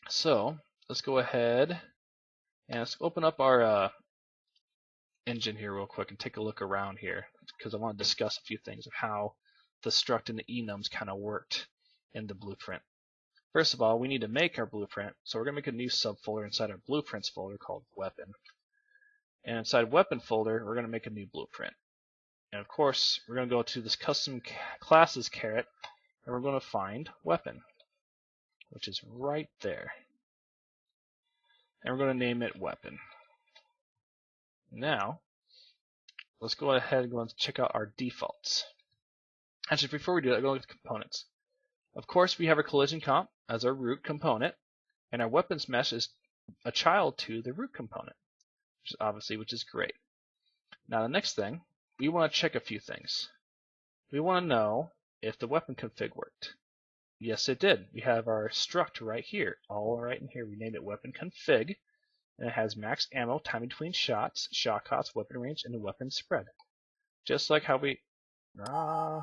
So let's go ahead and let's open up our engine here real quick and take a look around here, because I want to discuss a few things of how the struct and the enums kind of worked in the blueprint. First of all, we need to make our blueprint, so we're going to make a new subfolder inside our blueprints folder called weapon. And inside weapon folder, we're going to make a new blueprint. And of course, we're going to go to this custom classes caret, and we're going to find weapon, which is right there. And we're going to name it weapon. Now, let's go ahead and go and check out our defaults. Actually, before we do that, go look at the components. Of course, we have our collision comp as our root component, and our weapons mesh is a child to the root component, which is great. Now, the next thing, we want to check a few things. We want to know if the weapon config worked. Yes, it did. We have our struct right here, all right in here. We named it weapon config, and it has max ammo, time between shots, shot cost, weapon range, and the weapon spread. Just like how we... No,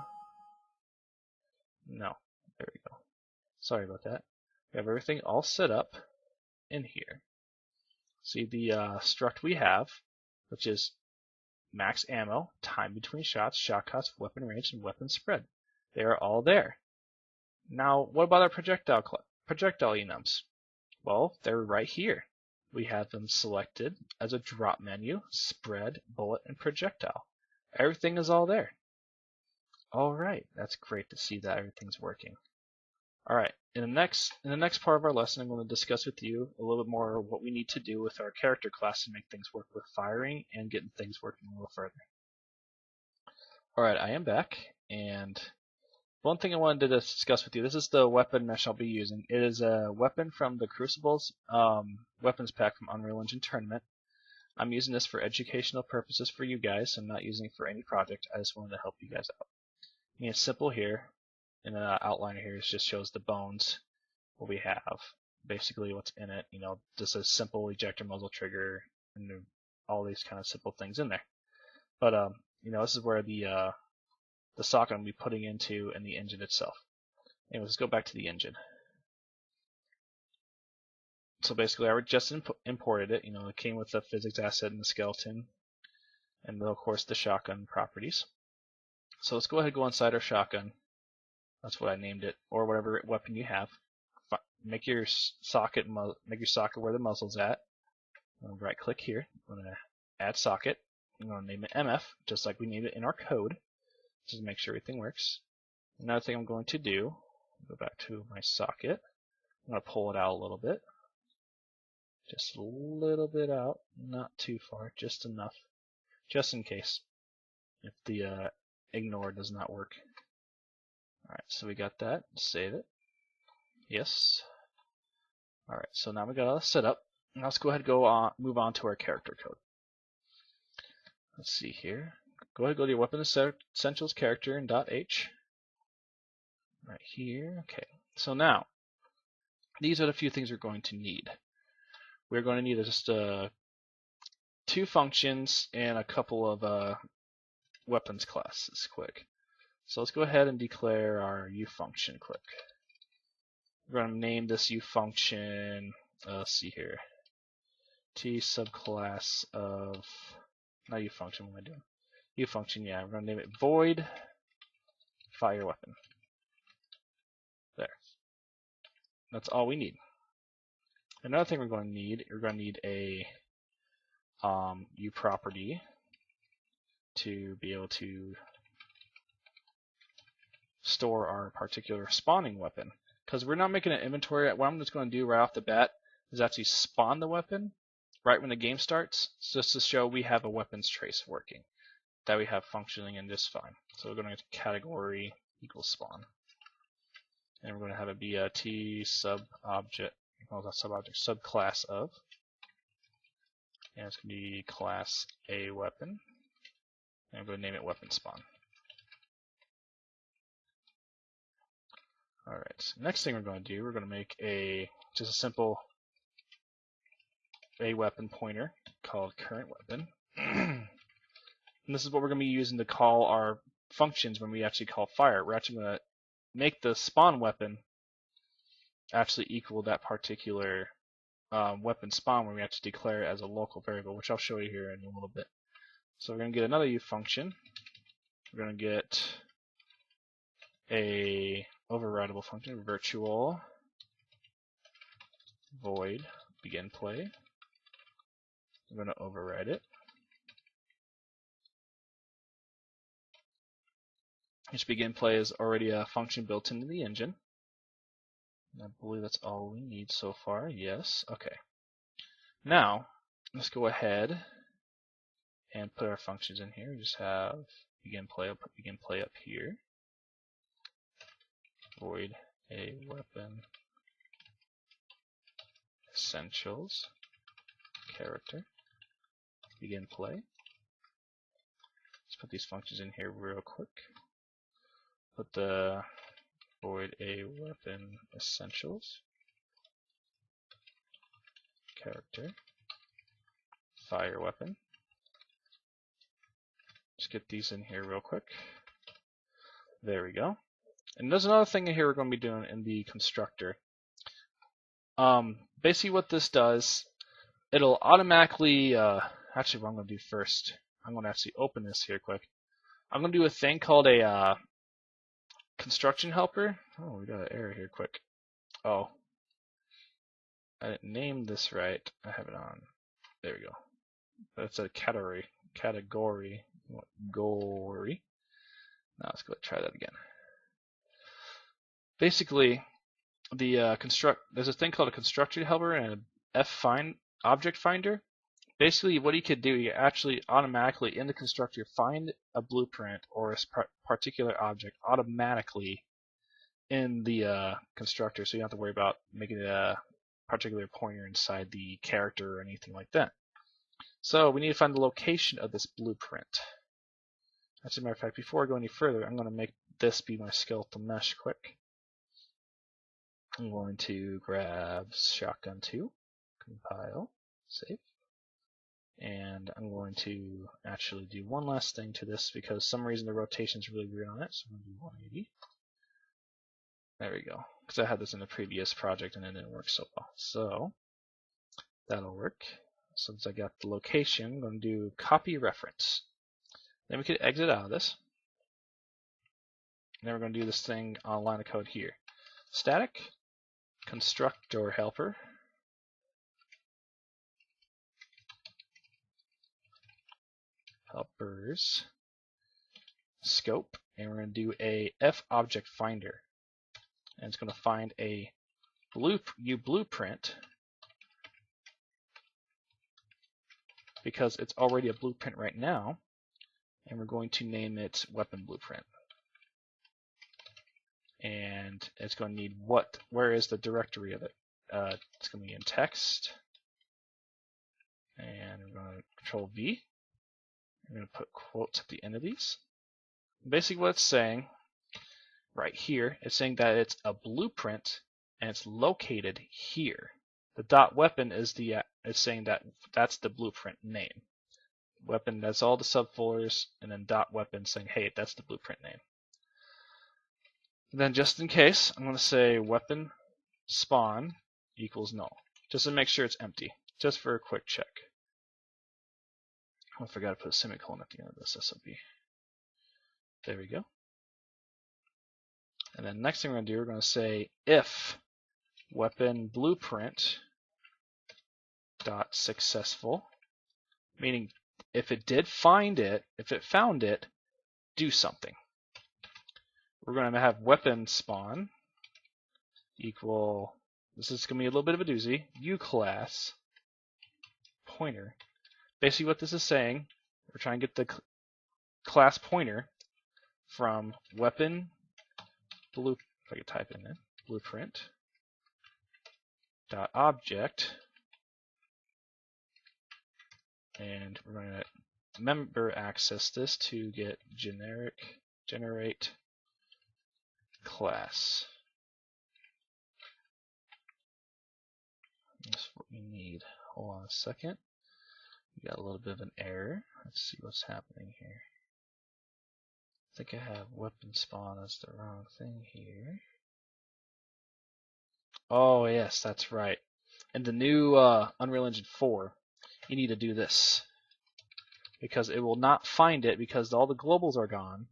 there we go. Sorry about that. We have everything all set up in here. See the struct we have, which is max ammo, time between shots, shot cost, weapon range, and weapon spread. They are all there. Now, what about our projectile enums? Well, they're right here. We have them selected as a drop menu, spread, bullet, and projectile. Everything is all there. Alright, that's great to see that everything's working. Alright, in the next part of our lesson, I'm going to discuss with you a little bit more what we need to do with our character class to make things work with firing and getting things working a little further. Alright, I am back, and one thing I wanted to discuss with you, this is the weapon mesh I'll be using. It is a weapon from the Crucible's weapons pack from Unreal Engine Tournament. I'm using this for educational purposes for you guys. I'm not using it for any project. I just wanted to help you guys out. I mean, it's simple here. And the outliner here just shows the bones, what we have, basically what's in it. Just a simple ejector muzzle trigger and all these kind of simple things in there. But this is where the socket I'm going to be putting into and the engine itself. Anyways, let's go back to the engine. So basically, I just imported it. It came with the physics asset and the skeleton, and of course the shotgun properties. So let's go ahead and go inside our shotgun. That's what I named it, or whatever weapon you have. Make your socket where the muzzle's at. I'm going to right click here. I'm going to add socket. I'm going to name it MF, just like we named it in our code, just to make sure everything works. Another thing I'm going to do, go back to my socket. I'm going to pull it out a little bit. Just a little bit out, not too far, just enough, just in case if the ignore does not work. Alright, so we got that. Save it. Yes. Alright, so now we got all the setup. Now let's go ahead and move on to our character code. Let's see here. Go ahead and go to your weapon essentials character in .h. Right here. Okay. So now, these are the few things we're going to need. We're going to need just 2 functions and a couple of weapons classes quick. So let's go ahead and declare our U function quick. We're going to name this U function, let's see here, T subclass of, not U function, what am I doing? U function, yeah, we're going to name it void fire weapon. There. That's all we need. Another thing we're going to need a U property to be able to store our particular spawning weapon. Because we're not making an inventory, what I'm just going to do right off the bat is actually spawn the weapon right when the game starts, just to show we have a weapons trace working, that we have functioning in just fine. So we're going to category equals spawn. And we're going to have it be a T subobject, well, not subobject, subclass of. And it's going to be class A weapon. And I'm going to name it weapon spawn. Alright, next thing we're going to do, we're going to make just a simple A weapon pointer called current weapon. And this is what we're going to be using to call our functions when we actually call fire. We're actually going to make the spawn weapon actually equal that particular weapon spawn where we have to declare it as a local variable, which I'll show you here in a little bit. So we're going to get another U function. We're going to get a overridable function, virtual void begin play. I'm going to override it. This begin play is already a function built into the engine. I believe that's all we need so far. Yes. Okay. Now, let's go ahead and put our functions in here. We just have begin play. I'll put begin play up here. Void a weapon essentials character begin play. Let's put these functions in here real quick. Put the void a weapon essentials character fire weapon. Just get these in here real quick. There we go. And there's another thing in here we're going to be doing in the constructor. Basically what this does, it'll automatically, actually what I'm going to do first, I'm going to actually open this here quick. I'm going to do a thing called a construction helper. Oh, we got an error here quick. Oh, I didn't name this right. I have it on. There we go. That's a category. Gory. Now let's go try that again. Basically, the there's a thing called a construction helper and a find object finder. Basically, what you could do, you actually automatically in the constructor find a blueprint or a particular object automatically in the constructor, so you don't have to worry about making a particular pointer inside the character or anything like that. So we need to find the location of this blueprint. As a matter of fact, before I go any further, I'm going to make this be my skeletal mesh quick. I'm going to grab shotgun 2, compile, save. And I'm going to actually do one last thing to this because some reason the rotation is really weird on it. So I'm going to do 180. There we go. Because I had this in a previous project and it didn't work so well. So that'll work. Since I got the location, I'm going to do copy reference. Then we could exit out of this. And then we're going to do this thing on a line of code here. Static constructor helper. Helpers scope, and we're going to do a f object finder, and it's going to find a blueprint because it's already a blueprint right now, and we're going to name it weapon blueprint, and it's going to need where is the directory of it. It's going to be in text, and we're going to control V. I'm going to put quotes at the end of these. Basically what it's saying right here, it's saying that it's a blueprint and it's located here. The dot weapon is saying that that's the blueprint name. Weapon, that's all the subfolders, and then dot weapon saying, hey, that's the blueprint name. And then just in case, I'm going to say weapon spawn equals null, just to make sure it's empty, just for a quick check. I forgot to put a semicolon at the end of this SOP. There we go. And then next thing we're going to do, we're going to say if weapon blueprint dot successful, meaning if it did find it, if it found it, do something. We're going to have weapon spawn equal, this is going to be a little bit of a doozy, uClass pointer. Basically what this is saying, we're trying to get the class pointer from weapon if I could type it in, blueprint dot object, and we're going to member access this to get generate class. That's what we need. Hold on a second. We got a little bit of an error. Let's see what's happening here. I think I have weapon spawn as the wrong thing here. Oh yes, that's right. In the new Unreal Engine 4, you need to do this because it will not find it because all the globals are gone.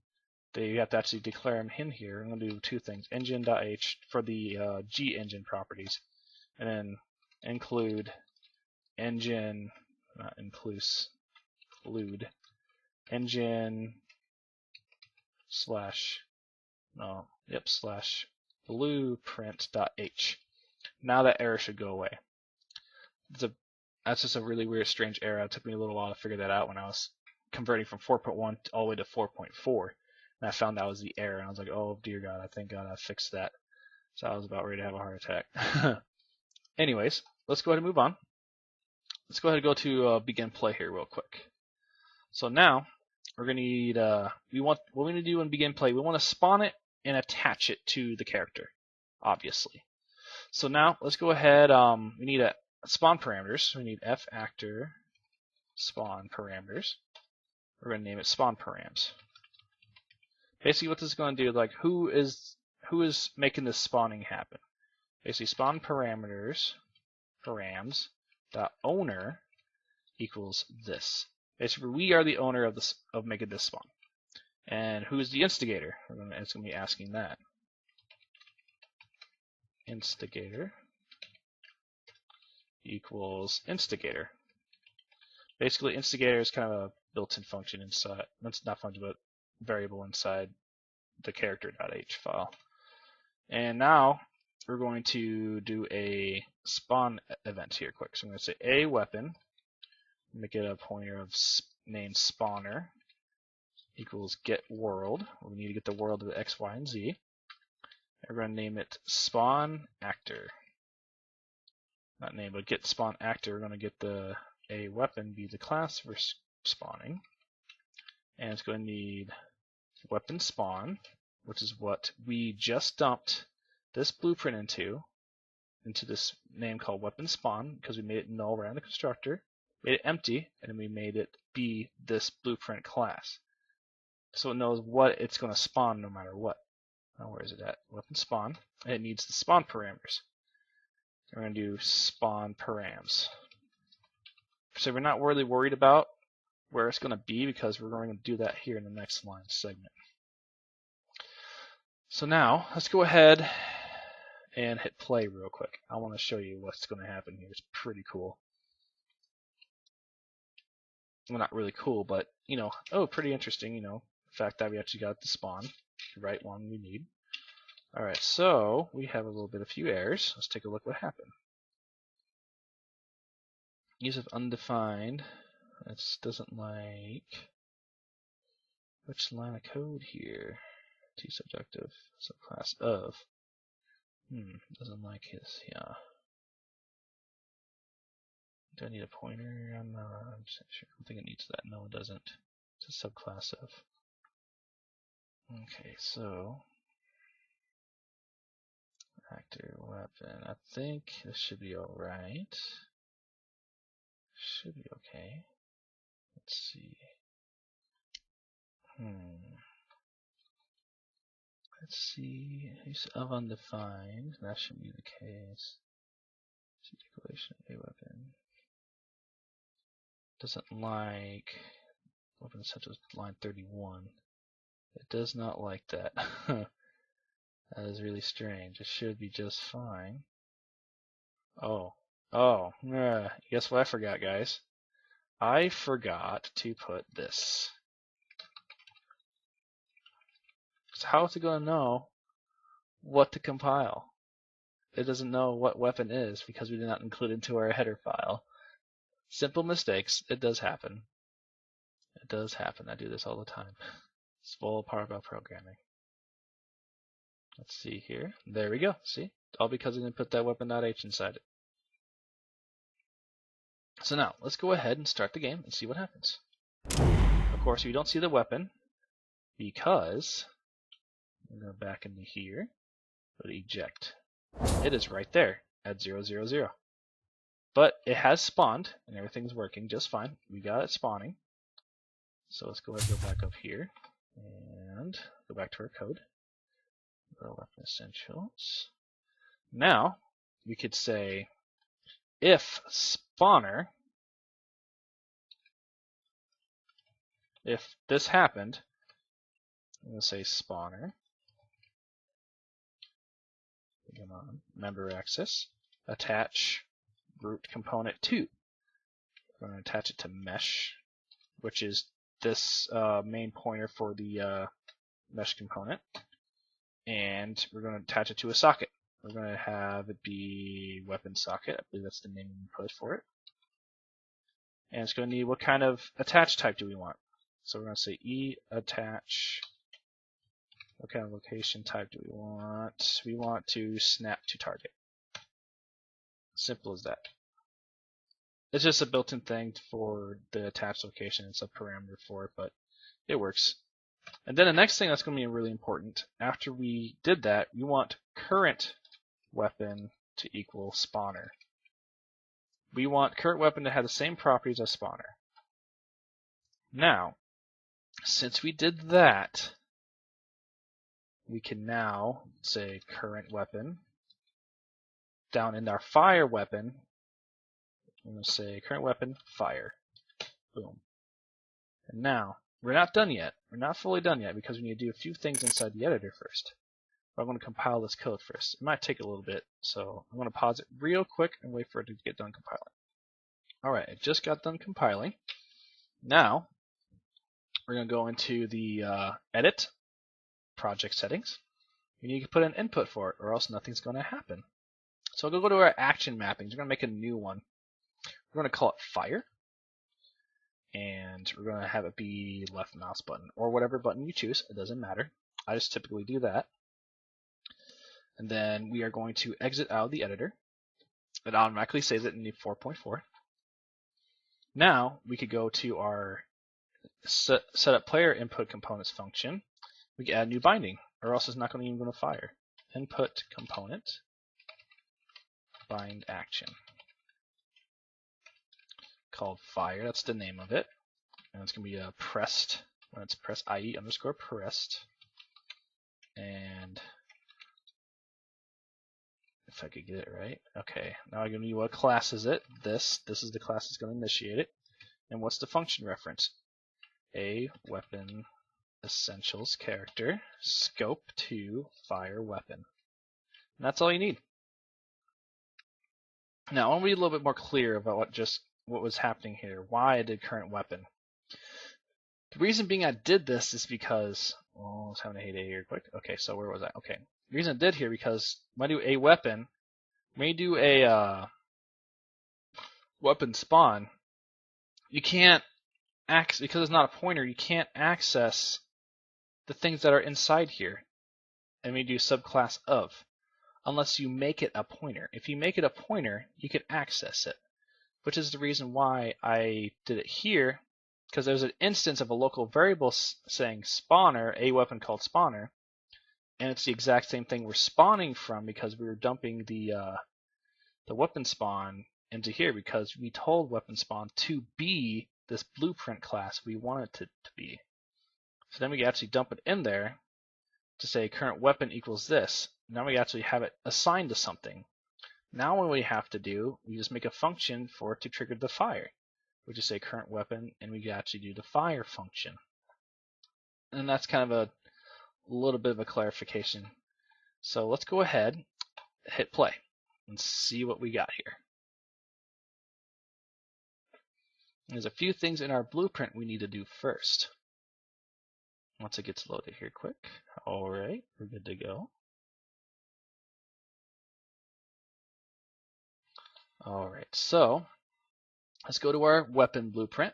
You have to actually declare them in here. I'm going to do two things: engine.h for the G engine properties, and then include engine, not include engine slash blueprint.h. Now that error should go away. That's just a really weird, strange error. It took me a little while to figure that out when I was converting from 4.1 all the way to 4.4. And I found that was the error, and I was like, oh dear God, thank God I fixed that. So I was about ready to have a heart attack. Anyways, let's go ahead and move on. Let's go ahead and go to begin play here real quick. So now we're gonna need what we're gonna do in begin play. We want to spawn it and attach it to the character, obviously. So now let's go ahead. We need a spawn parameters. We need f_actor spawn parameters. We're gonna name it spawn params. Basically, what this is going to do, like, who is making this spawning happen? Basically, spawn parameters params.owner equals this. Basically, we are the owner of making this spawn. And who's the instigator? It's going to be asking that. Instigator equals instigator. Basically, instigator is kind of a built-in function inside. That's not function, but variable inside the character.h file. And now we're going to do a spawn event here quick. So I'm going to say a weapon, make it a pointer of named spawner equals get world. We need to get the world of X, Y, and Z. And we're going to name it spawn actor. Not name, but get spawn actor. We're going to get the a weapon be the class for spawning. And it's going to need weapon spawn, which is what we just dumped this blueprint into this name called weapon spawn, because we made it null around the constructor, made it empty, and then we made it be this blueprint class. So it knows what it's going to spawn no matter what. Now where is it at? Weapon spawn, and it needs the spawn parameters. We're going to do spawn params. So we're not really worried about where it's going to be because we're going to do that here in the next line segment. So now let's go ahead and hit play real quick. I want to show you what's going to happen here. It's pretty cool. Well, not really cool, but pretty interesting. The fact that we actually got the spawn, the right one we need. All right, so we have a few errors. Let's take a look what happened. Use of undefined. It doesn't like which line of code here. T subjective subclass of. Doesn't like his. Yeah. Do I need a pointer? I'm not sure. I think it needs that. No, it doesn't. It's a subclass of. Okay, so actor weapon. I think this should be alright. Should be okay. Let's see. Let's see. Use of undefined. That should be the case. See declaration of a weapon. Doesn't like weapon essentials line 31. It does not like that. That is really strange. It should be just fine. Guess what I forgot, guys? I forgot to put this. So how is it going to know what to compile? It doesn't know what weapon is because we did not include it into our header file. Simple mistakes. It does happen. It does happen. I do this all the time. It's full part about programming. Let's see here. There we go. See? All because I didn't put that weapon.h inside it. So now, let's go ahead and start the game and see what happens. Of course, we don't see the weapon because I'm going to go back into here, go to eject. It is right there at 000. But it has spawned and everything's working just fine. We got it spawning. So let's go ahead and go back up here and go back to our code. Go to weapon essentials. Now, we could say if spawner, if this happened, I'm going to say spawner, member access, attach root component 2. We're going to attach it to mesh, which is this main pointer for the mesh component, and we're going to attach it to a socket. We're going to have it be weapon socket. I believe that's the name we put for it. And it's going to need what kind of attach type do we want. So we're going to say e attach. What kind of location type do we want? We want to snap to target. Simple as that. It's just a built-in thing for the attached location. It's a parameter for it, but it works. And then the next thing that's going to be really important, after we did that, we want current weapon to equal spawner. We want current weapon to have the same properties as spawner. Now, since we did that, we can now say current weapon. Down in our fire weapon, I'm going to say current weapon fire. Boom. And now, we're not done yet. We're not fully done yet because we need to do a few things inside the editor first. But I'm going to compile this code first. It might take a little bit, so I'm going to pause it real quick and wait for it to get done compiling. Alright, it just got done compiling. Now, we're going to go into the edit, project settings. We need to put an input for it or else nothing's going to happen. So we'll go to our action mappings. We're going to make a new one. We're going to call it fire. And we're going to have it be left mouse button or whatever button you choose. It doesn't matter. I just typically do that. And then we are going to exit out of the editor. It automatically saves it in the 4.4. Now we could go to our setup player input components function. We can add a new binding, or else it's not going to even go to fire. Input component bind action called fire. That's the name of it, and it's going to be a pressed when it's pressed IE underscore pressed. And if I could get it right, okay. Now I'm going to need what class is it? This is the class that's going to initiate it. And what's the function reference? A weapon essentials character scope to fire weapon. And that's all you need. Now I want to be a little bit more clear about what was happening here. Why I did current weapon. The reason being I did this is because I was having a heyday here quick. Okay, so where was I? Okay. The reason I did here because when I do a weapon, when you do a weapon spawn, you can't access, because it's not a pointer, you can't access the things that are inside here. And we do subclass of, unless you make it a pointer. If you make it a pointer, you can access it, which is the reason why I did it here, because there's an instance of a local variable saying spawner, a weapon called spawner, and it's the exact same thing we're spawning from because we were dumping the weapon spawn into here because we told weapon spawn to be this blueprint class we want it to be. So then we can actually dump it in there to say current weapon equals this. Now we actually have it assigned to something. Now what we have to do, we just make a function for it to trigger the fire. We just say current weapon and we can actually do the fire function. And that's kind of a little bit of a clarification. So let's go ahead, hit play, and see what we got here. There's a few things in our blueprint we need to do first. Once it gets loaded here quick. Alright, we're good to go. Alright, so let's go to our weapon blueprint.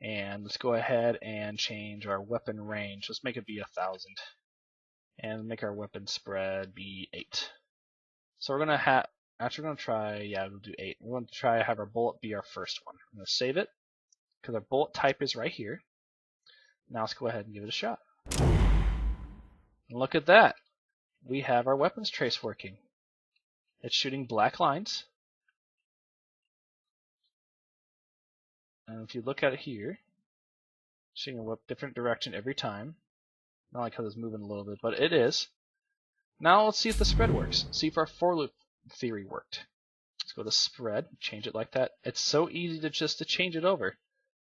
And let's go ahead and change our weapon range. Let's make it be 1,000. And make our weapon spread be 8. So we're going to actually, we're going to try, we'll do 8. We're going to try to have our bullet be our first one. I'm going to save it because our bullet type is right here. Now let's go ahead and give it a shot. And look at that. We have our weapons trace working. It's shooting black lines. And if you look at it here, shooting a different direction every time. Not like how it's moving a little bit, but it is. Now let's see if the spread works. See if our for loop theory worked. Let's go to spread, change it like that. It's so easy to just change it over.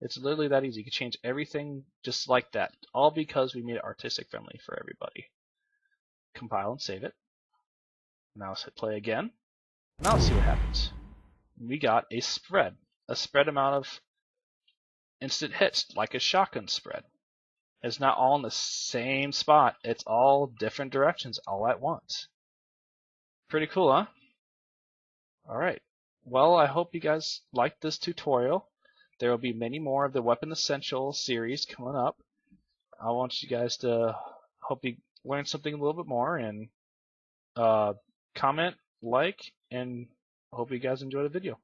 It's literally that easy. You can change everything just like that, all because we made it artistic friendly for everybody. Compile and save it. Now let's hit play again. Now let's see what happens. We got a spread amount of instant hits, like a shotgun spread. It's not all in the same spot. It's all different directions all at once. Pretty cool, huh? Alright. Well, I hope you guys liked this tutorial. There will be many more of the Weapon Essentials series coming up. I want you guys to hope you learn something a little bit more, and comment, like, and I hope you guys enjoy the video.